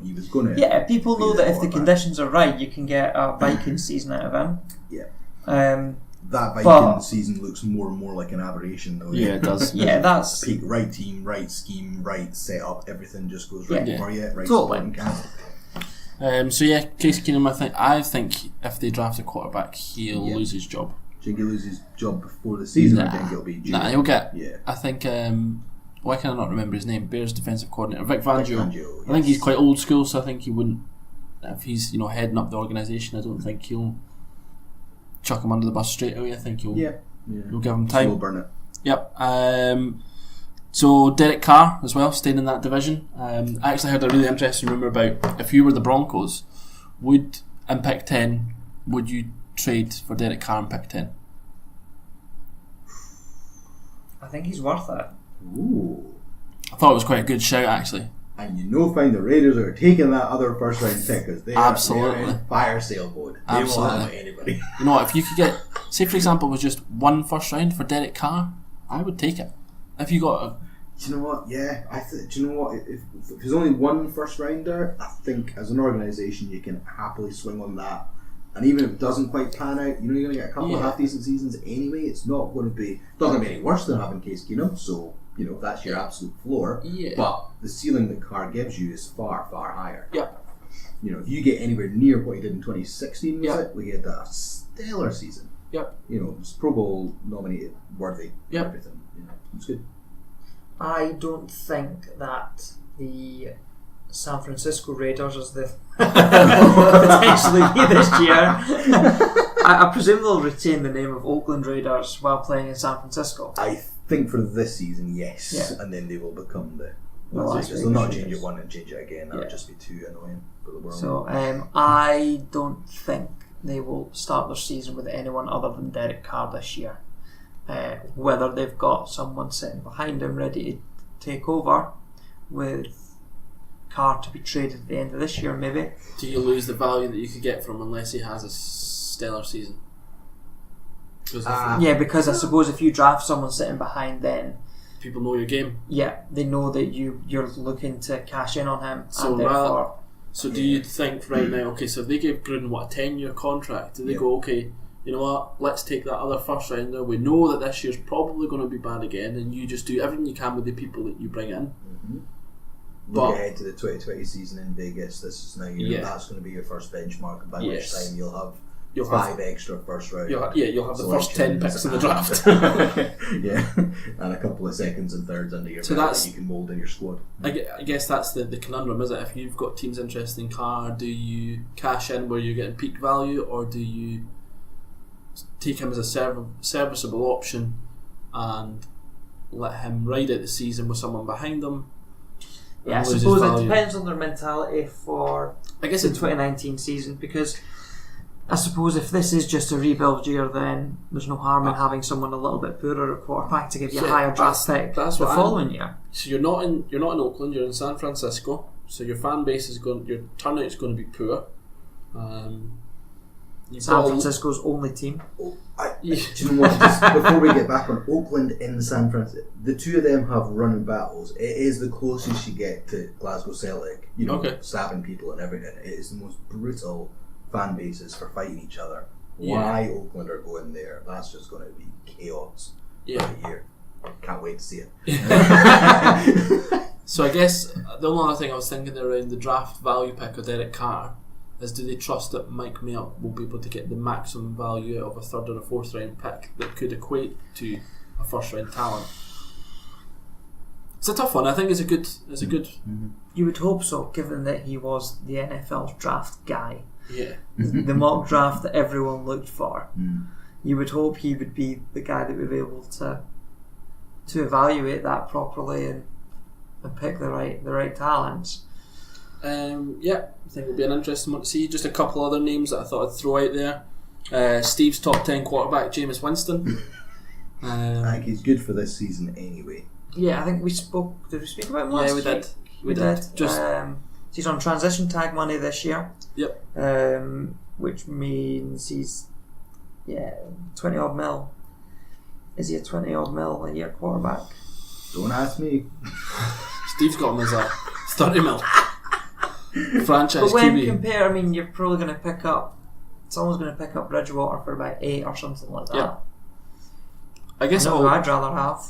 he was going to. Yeah, people know be that if the quarterback. conditions are right, you can get a Viking season out of him. Yeah. But- That Viking season looks more and more like an aberration, though. Yeah, it does. Yeah, that's Peak, right team, right scheme, right setup. Everything just goes right Yeah. for you. Right Totally. supporting cast. So yeah, Case Keenum, I think if they draft a quarterback, he'll Yeah. lose his job. Do you think he loses his job before the season? Or do you think it'll be June? Nah, he'll get... Yeah. I think... why can I not remember his name? Bears defensive coordinator, Vic Fangio. Fangio, I think yes. he's quite old school, so I think he wouldn't... If he's heading up the organisation, I don't think he'll chuck him under the bus straight away. I think he'll Yeah. give him Slow time. burn it. Yep. So Derek Carr as well, staying in that division. I actually heard a really interesting rumour about if you were the Broncos, in pick 10, would you trade for Derek Carr in pick 10? I think he's worth it. Ooh. I thought it was quite a good shout actually. And find the Raiders are taking that other first round pick because they Absolutely. are in fire sale mode. They Absolutely. won't have anybody. You know what, if you could get, say for example, it was just one first round for Derek Carr, I would take it. If you got a... Do you know what? Yeah, do you know what? If there's only one first rounder, I think as an organisation you can happily swing on that. And even if it doesn't quite pan out, you're going to get a couple of half decent seasons anyway. It's not going to be any worse than having Case Keenum. So that's your absolute floor. Yeah. But the ceiling that Carr gives you is far, far higher. Yep. If you get anywhere near what he did in 2016, Yep. it? We had a stellar season. Yep. It's Pro Bowl nominated, worthy. Yep. Everything. It's good. I don't think that the San Francisco Raiders, as they potentially be this year, I presume they'll retain the name of Oakland Raiders while playing in San Francisco. I think for this season, yes, Yeah. and then they will become the. Well, Las Vegas. I They'll not think change it it is. one and change it again. That would Yeah. just be too annoying for the world. So I don't think they will start their season with anyone other than Derek Carr this year. Whether they've got someone sitting behind him ready to take over, with Carr to be traded at the end of this year, maybe. Do you lose the value that you could get from him unless he has a stellar season? 'Cause if Yeah, because I suppose if you draft someone sitting behind, then people know your game. yeah, they know that you're looking to cash in on him, So and therefore So do you think right now, okay, so if they gave Gruden, a 10-year contract, do they Yeah. go, okay, you know what, let's take that other first rounder, we know that this year's probably going to be bad again, and you just do everything you can with the people that you bring in? Look But- ahead to the 2020 season in Vegas. This is now, Yeah. that's going to be your first benchmark, and by Yes. which time you'll have You'll 5 have, extra first round. you'll have the first 10 picks in the draft. Yeah, and a couple of seconds and thirds under your So belt that's- that you can mould in your squad. I guess that's the conundrum, is it? If you've got teams interested in Carr, do you cash in where you're getting peak value, or do you take him as a serviceable option and let him ride out the season with someone behind him? and yeah, I lose his suppose it value? depends on their mentality for I guess the it's 2019 season, because I suppose if this is just a rebuild year, then there's no harm in having someone a little bit poorer at quarterback to give you a Yeah, higher draft pick that's the what following year. so you're not in Oakland, you're in San Francisco, so your fan base your turnout is going to be poor. You've San got a- Francisco's only team. Do you know what? Just before we get back on Oakland in San Francisco, the two of them have running battles. It is the closest you get to Glasgow Celtic. Okay. Stabbing people and everything. It is the most brutal fan bases for fighting each other. Yeah. Why Oakland are going there? That's just going to be chaos. Yeah. Right here. Can't wait to see it. So I guess the only other thing I was thinking around the draft value pick of Derek Carr is, do they trust that Mike Mayock will be able to get the maximum value out of a third or a fourth round pick that could equate to a first round talent? It's a tough one. I think it's a good. You would hope so, given that he was the NFL's draft guy. Yeah. The mock draft that everyone looked for. You would hope he would be the guy that would be able to evaluate that properly and pick the right talents. Yeah, I think it'll be an interesting one to see. Just a couple other names that I thought I'd throw out there. Steve's top 10 quarterback, Jameis Winston. I think he's good for this season anyway. Yeah, I think we spoke. Did we speak about him last week? Yeah, we did. We did. Just he's on transition tag money this year. Yep. Which means he's 20 odd mil. Is he a 20 odd mil a year quarterback? Don't ask me. Steve's got him as a 30 mil franchise But when QB. you're probably going to pick up. Someone's going to pick up Bridgewater for about 8 or something like that. Yep. I guess who I'd rather have.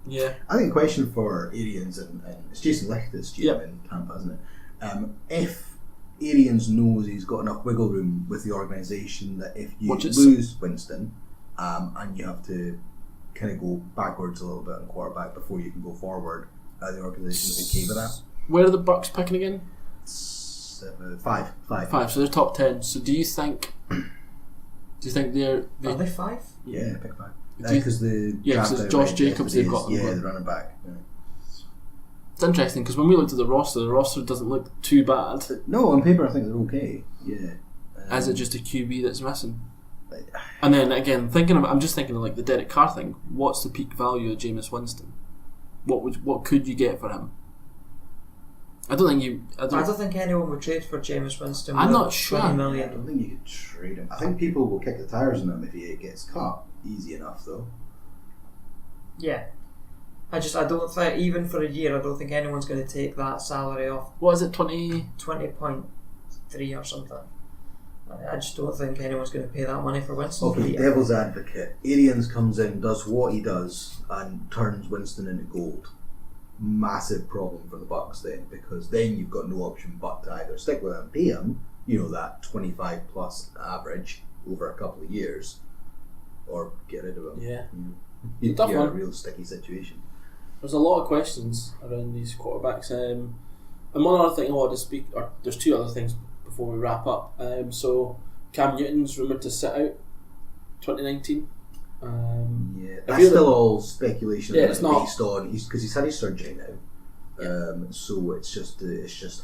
Yeah. I think a question for Arians and it's Jason Lichter's GM in Tampa, isn't it? If Arians knows he's got enough wiggle room with the organisation that if you lose Winston and you have to kind of go backwards a little bit on quarterback before you can go forward, the organisation okay with that? Where are the Bucks picking again? 5. So they're top 10. So do you think they're Are they 5? Yeah, pick 5. Because it's Josh Jacobs they've got. Yeah, the running back. Yeah. It's interesting because when we looked at the roster doesn't look too bad. No, on paper I think they're okay. Yeah. Is it just a QB that's missing? And then again, I'm just thinking of like the Derek Carr thing. What's the peak value of Jameis Winston? What could you get for him? I don't think anyone would trade for Jameis Winston. I'm not sure. 20 million. I don't think you could trade him. I think people will kick the tires on him if he gets cut. Easy enough though. Yeah. I don't think, even for a year, I don't think anyone's going to take that salary off. What is it, 20? 20.3 or something. I just don't think anyone's going to pay that money for Winston. Okay, devil's advocate. Arians comes in, does what he does, and turns Winston into gold. Massive problem for the Bucks then, because then you've got no option but to either stick with him and pay him, that 25 plus average over a couple of years, or get rid of him. Yeah. You're in a real sticky situation. There's a lot of questions around these quarterbacks. And one other thing I wanted to speak, or there's two other things before we wrap up. So Cam Newton's rumoured to sit out 2019. That's still all speculation. Yeah, it's not based on because he's had his surgery now. Yeah. So it's just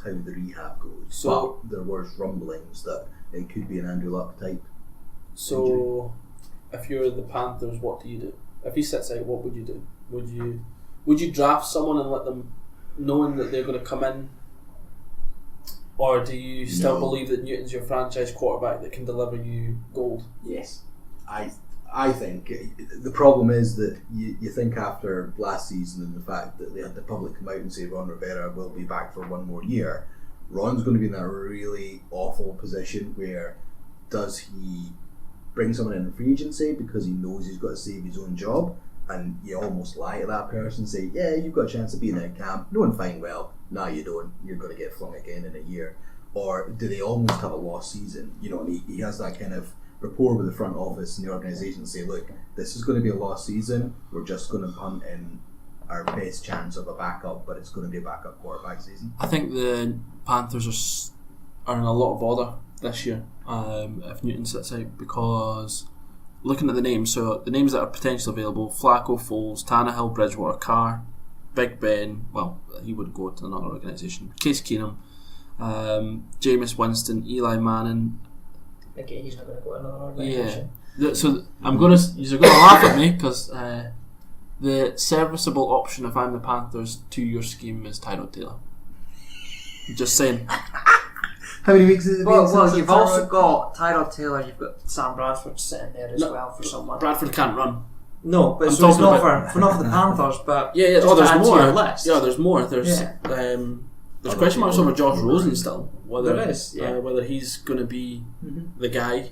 how the rehab goes. So but there was rumblings that it could be an Andrew Luck type. So injury. If you're the Panthers, what do you do? If he sits out, what would you do? Would you draft someone and let them, knowing that they're going to come in, or do you still believe that Newton's your franchise quarterback that can deliver you gold? Yes, I think the problem is that you think after last season and the fact that they had the public come out and say Ron Rivera will be back for one more year, Ron's going to be in that really awful position where does he bring someone in free agency because he knows he's got to save his own job, and you almost lie to that person, say, yeah, you've got a chance of being in camp, knowing fine well, no you don't, you're going to get flung again in a year. Or do they almost have a lost season, and he has that kind of rapport with the front office and the organisation and say, look, this is going to be a lost season, we're just going to punt in our best chance of a backup, but it's going to be a backup quarterback season. I think the Panthers are in a lot of bother this year if Newton sits out, because looking at the names, so the names that are potentially available: Flacco, Foles, Tannehill, Bridgewater, Carr, Big Ben. Well, he would go to another organisation. Case Keenum, Jameis Winston, Eli Manning. Okay, he's not going to go to another organisation. Yeah. So you're going to laugh at me because the serviceable option if I'm the Panthers 2-year scheme is Tyrod Taylor. Just saying. How many weeks has it been? Well, you've also got Tyrod Taylor, you've got Sam Bradford sitting there as well for someone. Bradford can't run. No, but so it's not for the Panthers, but yeah. Oh, there's more. List. Yeah, there's more. There's question marks over Josh Rosen still. Whether there is, whether he's going to be the guy.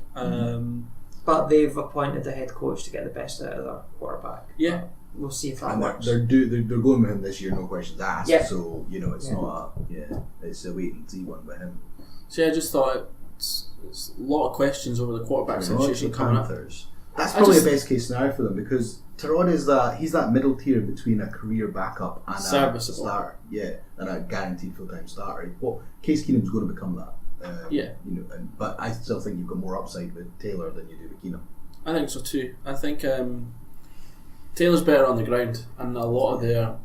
But they've appointed the head coach to get the best out of their quarterback. Yeah. We'll see if that and works. They're going with him this year, no questions asked. Yeah. So it's not it's a wait and see one with him. So I just thought it's a lot of questions over the quarterback situation coming up. That's probably a best case scenario for them, because Tyrod he's that middle tier between a career backup and Serviceable. a starter. Yeah, and a guaranteed full-time starter. Well, Case Keenum's going to become that. But I still think you've got more upside with Taylor than you do with Keenum. I think so too. I think Taylor's better on the ground, and a lot of their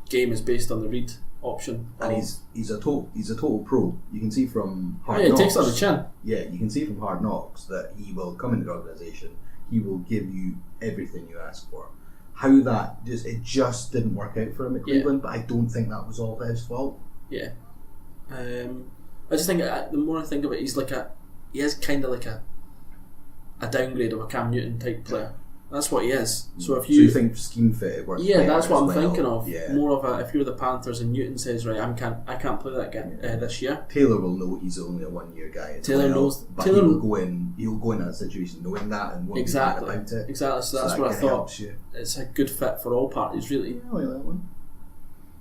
game is based on the read option. And he's a total pro. You can see from Hard He Knocks. takes it on the chin. Yeah, you can see from Hard Knocks that he will come into the organisation. He will give you everything you ask for. How that it just didn't work out for him at Cleveland, but I don't think that was all his fault. Yeah. I just think the more I think of it, he is kind of like a downgrade of a Cam Newton type player. That's what he is. So if you think scheme fit it works? Yeah, that's what I'm thinking of. Yeah. More of a, if you're the Panthers and Newton says, right, I can't play that again this year. Taylor will know he's only a 1 year guy. Taylor knows, but Taylor he'll go in that situation knowing that and won't be mad about it. Exactly. So that's what I thought. It's a good fit for all parties, really. Yeah, I like that one.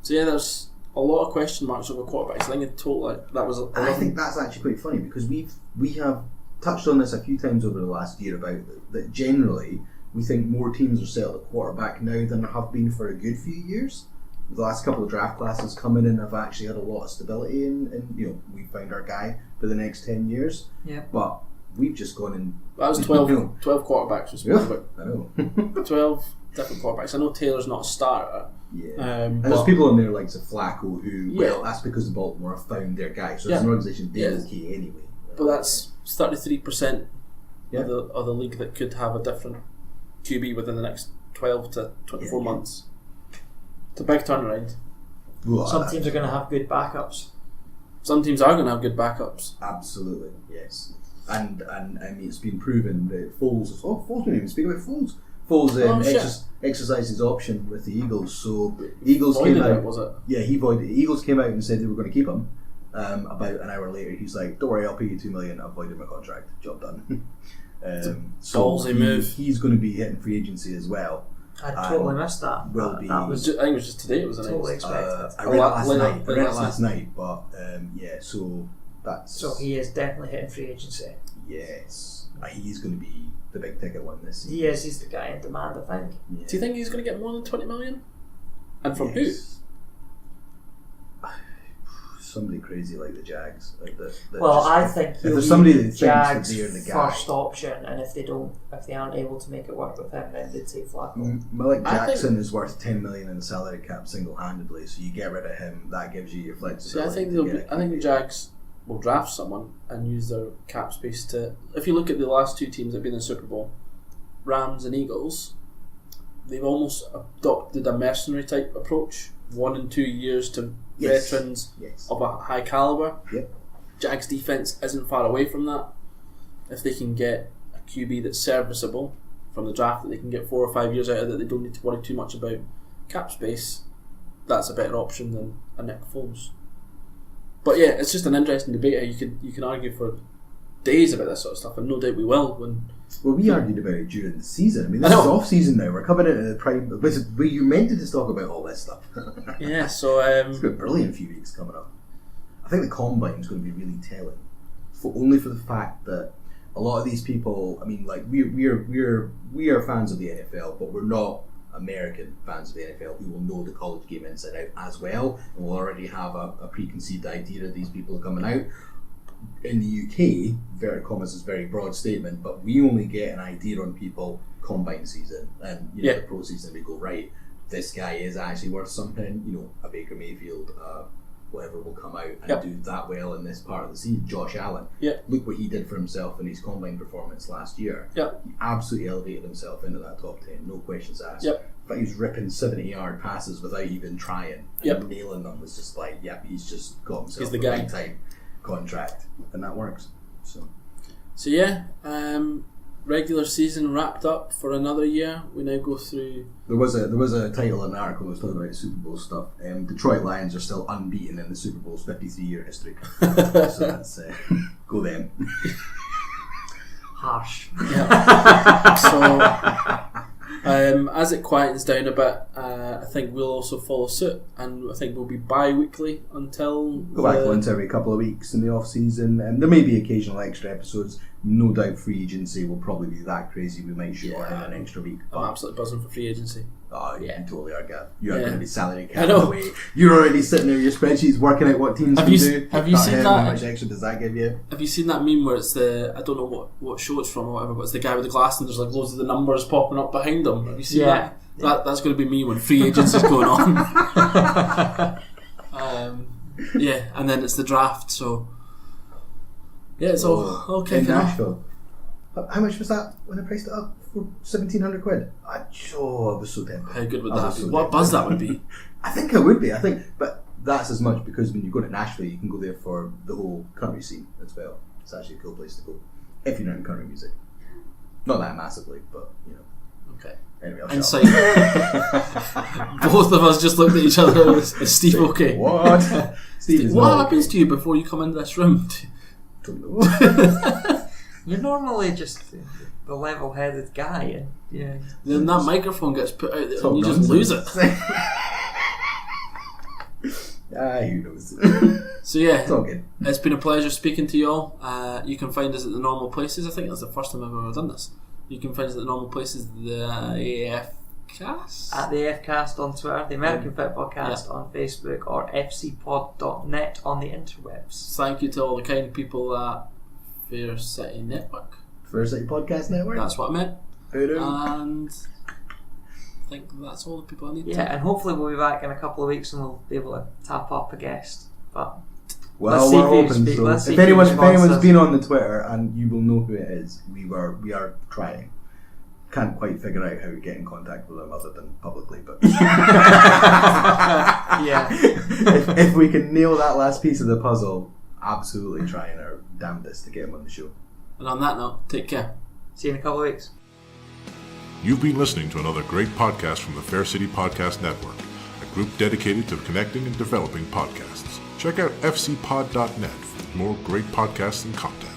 So yeah, there's a lot of question marks over quarterbacks. I think in total that was. I think that's actually quite funny because we have touched on this a few times over the last year about that generally. We think more teams are settled at quarterback now than there have been for a good few years. The last couple of draft classes coming in have actually had a lot of stability and we found our guy for the next 10 years. Yeah. But we've just gone in. That was 12 quarterbacks we spoke about. I know. 12 different quarterbacks. I know Taylor's not a starter. Yeah. And there's people in there like Flacco who, that's because the Baltimore have found their guy. So as an organisation, they're okay anyway. But that's 33% of the league that could have a different QB within the next 12 to 24 months. It's a big turnaround. Some teams are going to have good backups. Some teams are going to have good backups. Absolutely, yes. And I mean, it's been proven that Foles didn't even speak about Foles. Foles exercised his option with the Eagles. So Eagles came out. Was it? Yeah, he voided. Eagles came out and said they were going to keep him. About an hour later, he's like, "Don't worry, I'll pay you $2 million. I've voided my contract. Job done." Ballsy move. He's going to be hitting free agency as well. I totally missed that. I think it was just today. It was totally expected. I read it last night, but so that's. So he is definitely hitting free agency. Yes, he's going to be the big ticket one this season. He is. He's the guy in demand, I think. Yeah. Do you think he's going to get more than $20 million? And from who? Somebody crazy like the Jags. I think he'll there's somebody that be thinks that Jags' they're the guy. first option, and if they aren't able to make it work with him, then they'd take Flacco. Malik Jackson is worth $10 million in the salary cap single-handedly, so you get rid of him, that gives you your flexibility. See, I think the Jags will draft someone and use their cap space to. If you look at the last two teams that have been in the Super Bowl, Rams and Eagles, they've almost adopted a mercenary type approach. 1 and 2 years to veterans of a high caliber. Yep. Jags defense isn't far away from that. If they can get a QB that's serviceable from the draft, that they can get 4 or 5 years out of, that they don't need to worry too much about cap space, that's a better option than a Nick Foles. But yeah, it's just an interesting debate. You can argue for days about this sort of stuff, and no doubt we will when. Well, we argued about it during the season. I mean, this is off season now. We're coming into the prime. But you meant to just talk about all this stuff. Yeah, so it's got a brilliant few weeks coming up. I think the combine is going to be really telling, only for the fact that a lot of these people. I mean, like we are fans of the NFL, but we're not American fans of the NFL who will know the college game inside out as well, and will already have a preconceived idea that these people are coming out. In the UK, inverted commas is a very broad statement, but we only get an idea on people combine season and the pro season. We go, right, this guy is actually worth something. A Baker Mayfield, whatever will come out and do that well in this part of the season. Josh Allen, look what he did for himself in his combine performance last year. He absolutely elevated himself into that top 10, no questions asked. But he was ripping 70-yard passes without even trying, and nailing them. Was just like, he's just got himself a big time contract, and that works. So yeah, regular season wrapped up for another year. We now go through. There was a title in the article that was talking about Super Bowl stuff. Detroit Lions are still unbeaten in the Super Bowl's 53-year history. So that's go them. Harsh. Yeah. So As it quietens down a bit, I think we'll also follow suit, and I think we'll be bi-weekly until... Go back once every couple of weeks in the off-season. There may be occasional extra episodes. No doubt free agency will probably be that crazy. We might shoot on an extra week. I'm absolutely buzzing for free agency. Oh, yeah, you totally are, Gav. You are going to be salary cap I know. away. You're already sitting there with your spreadsheets working out what teams can do. Have you seen that? How much extra does that give you? Have you seen that meme where it's the... I don't know what show it's from or whatever, but it's the guy with the glass and there's like loads of the numbers popping up behind him. Have you seen that? That's going to be me when free agency's going on. And then it's the draft, so... Yeah, it's all kicking in off. Nashville. How much was that when I priced it up for £1,700? I was so tempted. How good would that be? What buzz that would be? I think it would be. But that's as much because when you go to Nashville, you can go there for the whole country scene as well. It's actually a cool place to go if you're not in country music. Not that massively, but you know. Okay. Anyway, I'll Insight. Both of us just looked at each other. Is Steve okay? What? Steve, what happens to you before you come into this room? Don't know. You're normally just the level-headed guy, and then that microphone gets put out there and you just lose it. Who knows? So yeah, it's all good. It's been a pleasure speaking to you all. You can find us at the normal places. I think that's the first time I've ever done this. You can find us at the normal places, the AF Cast. At the AF Cast on Twitter, the American Fitbaw Cast on Facebook, or fcpod.net on the interwebs. Thank you to all the kind people at Fair City Network. Fair City Podcast Network. That's what I meant. Hoodoo. And I think that's all the people I need to. And hopefully we'll be back in a couple of weeks and we'll be able to tap up a guest. But well, we're open. So if anyone's been on the Twitter, and you will know who it is, we are trying. Can't quite figure out how to get in contact with them other than publicly, but if we can nail that last piece of the puzzle, absolutely trying our damnedest to get him on the show. And on that note, take care. See you in a couple of weeks. You've been listening to another great podcast from the Fair City Podcast Network, a group dedicated to connecting and developing podcasts. Check out fcpod.net for more great podcasts and content.